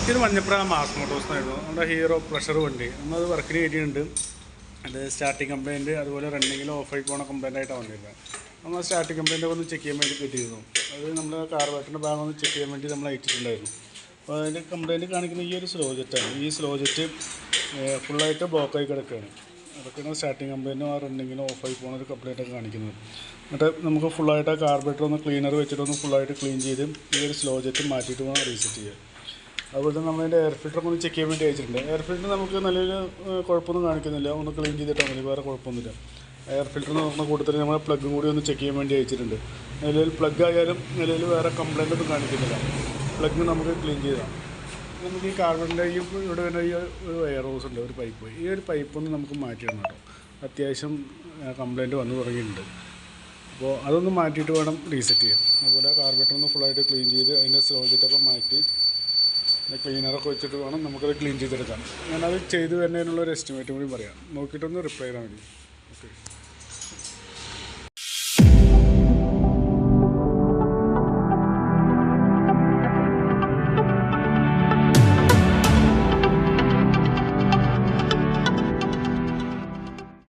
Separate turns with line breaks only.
ഇത് മഞ്ഞപ്പുറ മാസ് മോട്ടോഴ്സിനായിരുന്നു നമ്മുടെ hero pleasure വണ്ടി നമ്മളത് വർക്കിന് കയറ്റിയിട്ടുണ്ട്. അത് സ്റ്റാർട്ടിങ് കംപ്ലയിൻറ്റ് അതുപോലെ റണ്ണിങ്ങിൽ ഓഫായി പോകുന്ന കംപ്ലയിൻ്റ് ആയിട്ടാണ് വന്നിരുന്നത്. നമ്മൾ സ്റ്റാർട്ടിങ് കംപ്ലയിൻ്റ് ഒന്ന് ചെക്ക് ചെയ്യാൻ വേണ്ടി കിട്ടിയിരുന്നു. അത് നമ്മൾ കാർബറേറ്ററിൻ്റെ ഭാഗം ഒന്ന് ചെക്ക് ചെയ്യാൻ വേണ്ടി നമ്മൾ അയച്ചിട്ടുണ്ടായിരുന്നു. അപ്പോൾ അതിൻ്റെ കംപ്ലയിൻറ്റ് കാണിക്കുന്ന ഈ ഒരു സ്ലോ ജെറ്റാണ്. ഈ സ്ലോ ജെറ്റ് ഫുള്ളായിട്ട് ബ്ലോക്കായി കിടക്കുകയാണ്. അതൊക്കെയാണ് സ്റ്റാർട്ടിങ് കംപ്ലയിൻറ്റും ആ റണ്ണിങ്ങിനും ഓഫായി പോകുന്ന ഒരു കംപ്ലയിൻ്റൊക്കെ കാണിക്കുന്നത്. എന്നിട്ട് നമുക്ക് ഫുള്ളായിട്ട് ആ കാർബറേറ്റർ ഒന്ന് ക്ലീനർ വെച്ചിട്ടൊന്ന് ഫുള്ളായിട്ട് ക്ലീൻ ചെയ്ത് ഈ ഒരു സ്ലോ ജെറ്റ് മാറ്റിയിട്ട് വേണം റീസെറ്റ് ചെയ്യുക. അതുപോലെ തന്നെ നമ്മളതിൻ്റെ എയർ ഫിൽറ്ററൊക്കെ ഒന്ന് ചെക്ക് ചെയ്യാൻ വേണ്ടി അയച്ചിട്ടുണ്ട്. എയർ ഫിൽറ്റർ നമുക്ക് നല്ലൊരു കുഴപ്പമൊന്നും കാണിക്കുന്നില്ല. ഒന്ന് ക്ലീൻ ചെയ്തിട്ടാൽ മതി, വേറെ കുഴപ്പമൊന്നുമില്ല. എയർ ഫിൽറ്റർ നോക്കുന്ന കൂട്ടത്തിൽ നമ്മൾ പ്ലഗും കൂടി ഒന്ന് ചെക്ക് ചെയ്യാൻ വേണ്ടി അയച്ചിട്ടുണ്ട്. നിലവിൽ പ്ലഗ് ആയാലും നിലവിൽ വേറെ കംപ്ലയിൻ്റ് ഒന്നും കാണിക്കുന്നില്ല. പ്ലഗ് നമുക്ക് ക്ലീൻ ചെയ്താൽ നമുക്ക് ഈ കാർബണിൻ്റെ ഈ ഇവിടെ വരുന്ന ഈ ഒരു എയർ ഹോസ് ഉണ്ട്, ഒരു പൈപ്പ്. ഈ ഒരു പൈപ്പൊന്ന് നമുക്ക് മാറ്റിയിടണം കേട്ടോ. അത്യാവശ്യം കംപ്ലയിൻറ്റ് വന്നു തുടങ്ങിയിട്ടുണ്ട്. അപ്പോൾ അതൊന്ന് മാറ്റിയിട്ട് വേണം റീസെറ്റ് ചെയ്യാൻ. അതുപോലെ കാർബറേറ്റർ ഒന്ന് ഫുള്ളായിട്ട് ക്ലീൻ ചെയ്ത് അതിൻ്റെ സ്ലോ ജെറ്റൊക്കെ മാറ്റി ക്ലീനറൊക്കെ വെച്ചിട്ട് വേണം നമുക്കത് ക്ലീൻ ചെയ്തെടുക്കാം. ഞാനത് ചെയ്ത് വരുന്നതിനുള്ള ഒരു എസ്റ്റിമേറ്റ് കൂടി പറയാം. നോക്കിയിട്ടൊന്ന് റിപ്ലൈ ചെയ്താൽ മതി.